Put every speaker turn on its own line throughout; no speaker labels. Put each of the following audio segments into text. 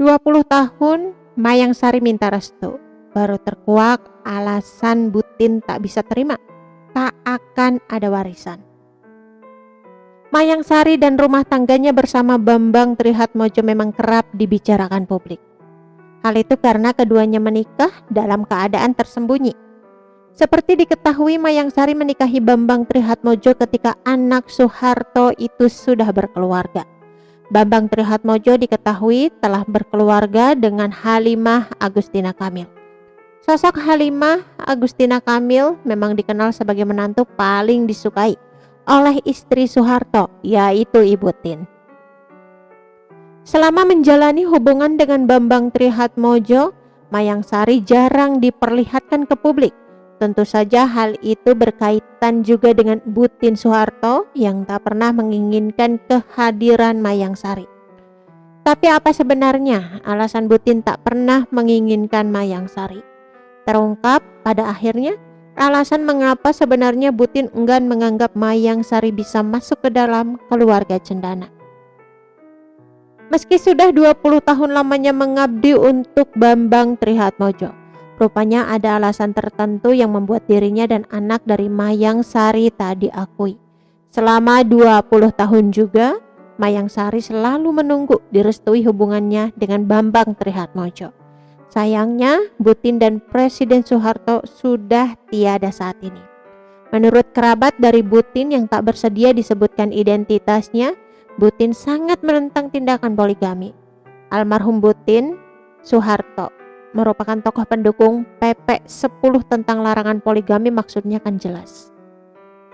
20 tahun Mayang Sari minta restu. Baru terkuak alasan Butin tak bisa terima. Tak akan ada warisan. Mayang Sari dan rumah tangganya bersama Bambang Trihatmojo memang kerap dibicarakan publik. Hal itu karena keduanya menikah dalam keadaan tersembunyi. Seperti diketahui, Mayang Sari menikahi Bambang Trihatmojo ketika anak Soeharto itu sudah berkeluarga. Bambang Trihatmojo diketahui telah berkeluarga dengan Halimah Agustina Kamil. Sosok Halimah Agustina Kamil memang dikenal sebagai menantu paling disukai oleh istri Soeharto, yaitu Ibu Tin. Selama menjalani hubungan dengan Bambang Trihatmojo, Mayang Sari jarang diperlihatkan ke publik. Tentu saja hal itu berkaitan juga dengan Butin Soeharto yang tak pernah menginginkan kehadiran Mayang Sari. Tapi apa sebenarnya alasan Butin tak pernah menginginkan Mayang Sari? Terungkap pada akhirnya alasan mengapa sebenarnya Butin enggan menganggap Mayang Sari bisa masuk ke dalam keluarga cendana. Meski sudah 20 tahun lamanya mengabdi untuk Bambang Trihatmojo, rupanya ada alasan tertentu yang membuat dirinya dan anak dari Mayang Sari tak diakui. Selama 20 tahun juga, Mayang Sari selalu menunggu direstui hubungannya dengan Bambang Trihatmojo. Sayangnya, Butin dan Presiden Soeharto sudah tiada saat ini. Menurut kerabat dari Butin yang tak bersedia disebutkan identitasnya, Butin sangat menentang tindakan poligami. Almarhum Butin, Soeharto, merupakan tokoh pendukung PP 10 tentang larangan poligami, maksudnya kan jelas.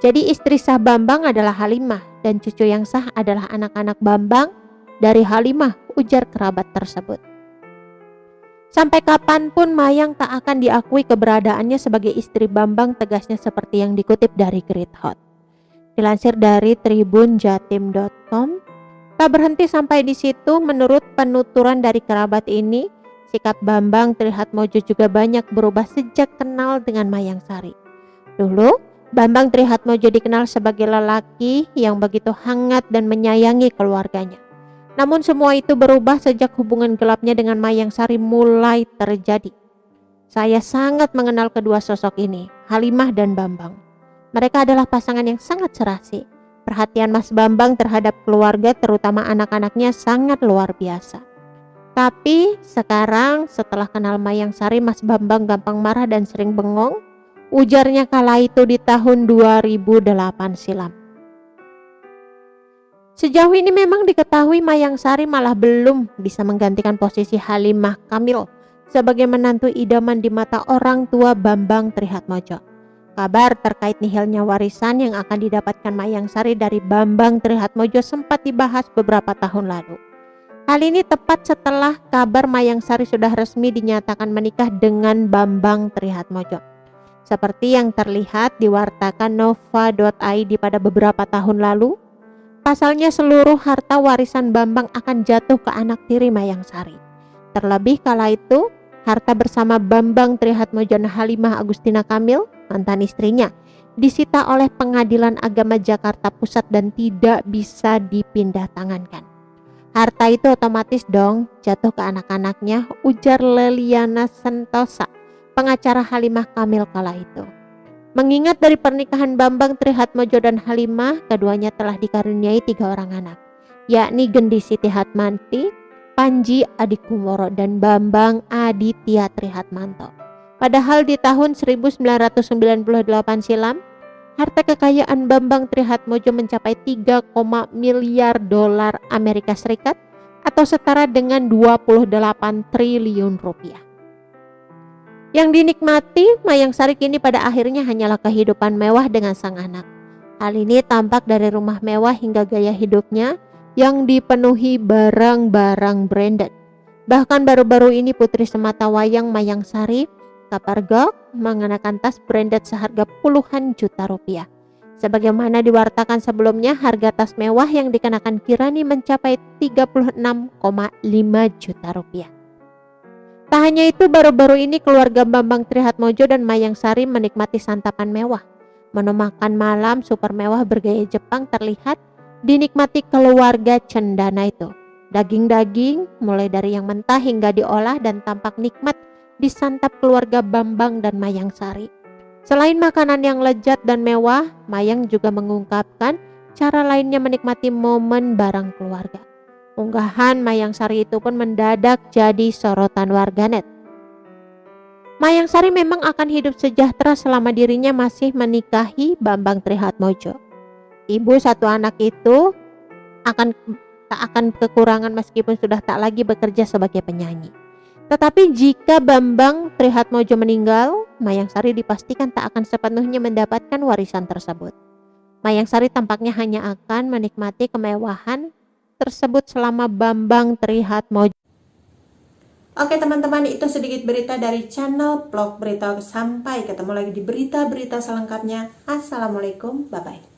Jadi istri sah Bambang adalah Halimah dan cucu yang sah adalah anak-anak Bambang dari Halimah, ujar kerabat tersebut. Sampai kapanpun Mayang tak akan diakui keberadaannya sebagai istri Bambang, tegasnya seperti yang dikutip dari Great Hot. Dilansir dari tribunjatim.com, tak berhenti sampai di situ. Menurut penuturan dari kerabat ini, sikap Bambang Trihatmojo juga banyak berubah sejak kenal dengan Mayang Sari. Dulu, Bambang Trihatmojo dikenal sebagai lelaki yang begitu hangat dan menyayangi keluarganya. Namun semua itu berubah sejak hubungan gelapnya dengan Mayang Sari mulai terjadi. Saya sangat mengenal kedua sosok ini, Halimah dan Bambang. Mereka adalah pasangan yang sangat serasi. Perhatian Mas Bambang terhadap keluarga, terutama anak-anaknya, sangat luar biasa. Tapi sekarang setelah kenal Mayang Sari, Mas Bambang gampang marah dan sering bengong, ujarnya kala itu di tahun 2008 silam. Sejauh ini memang diketahui Mayang Sari malah belum bisa menggantikan posisi Halimah Kamil sebagai menantu idaman di mata orang tua Bambang Trihatmojo. Kabar terkait nihilnya warisan yang akan didapatkan Mayang Sari dari Bambang Trihatmojo sempat dibahas beberapa tahun lalu. Hal ini tepat setelah kabar Mayang Sari sudah resmi dinyatakan menikah dengan Bambang Trihatmojo. Seperti yang terlihat diwartakan Nova.id pada beberapa tahun lalu, pasalnya seluruh harta warisan Bambang akan jatuh ke anak tiri Mayang Sari. Terlebih kala itu, harta bersama Bambang Trihatmojo dan Halimah Agustina Kamil, mantan istrinya, disita oleh Pengadilan Agama Jakarta Pusat dan tidak bisa dipindah tangankan. Harta itu otomatis dong jatuh ke anak-anaknya, ujar Leliana Sentosa, pengacara Halimah Kamil kala itu. Mengingat dari pernikahan Bambang Trihatmojo dan Halimah, keduanya telah dikaruniai 3 orang anak, yakni Gendi Siti Hatmanti, Panji Adikumoro, dan Bambang Aditya Trihatmanto. Padahal di tahun 1998 silam, harta kekayaan Bambang Trihatmojo mencapai 3, miliar dolar Amerika Serikat atau setara dengan 28 triliun rupiah. Yang dinikmati Mayang Sari kini pada akhirnya hanyalah kehidupan mewah dengan sang anak. Hal ini tampak dari rumah mewah hingga gaya hidupnya yang dipenuhi barang-barang branded. Bahkan baru-baru ini putri sematawayang Mayang Sari, Kapargok, mengenakan tas branded seharga puluhan juta rupiah. Sebagaimana diwartakan sebelumnya, harga tas mewah yang dikenakan Kirani mencapai 36,5 juta rupiah. Tak hanya itu, baru-baru ini keluarga Bambang Trihatmojo dan Mayang Sari menikmati santapan mewah. Menu makan malam super mewah bergaya Jepang terlihat dinikmati keluarga cendana itu. Daging-daging, mulai dari yang mentah hingga diolah dan tampak nikmat, disantap keluarga Bambang dan Mayang Sari. Selain makanan yang lezat dan mewah, Mayang juga mengungkapkan cara lainnya menikmati momen bareng keluarga. Unggahan Mayang Sari itu pun mendadak jadi sorotan warganet. Mayang Sari memang akan hidup sejahtera selama dirinya masih menikahi Bambang Trihatmojo. Ibu satu anak itu tak akan kekurangan meskipun sudah tak lagi bekerja sebagai penyanyi. Tetapi jika Bambang Trihatmojo meninggal, Mayang Sari dipastikan tak akan sepenuhnya mendapatkan warisan tersebut. Mayang Sari tampaknya hanya akan menikmati kemewahan tersebut selama Bambang Trihatmojo. Oke teman-teman, itu sedikit berita dari channel Vlog Berita. Sampai ketemu lagi di berita-berita selengkapnya. Assalamualaikum, bye-bye.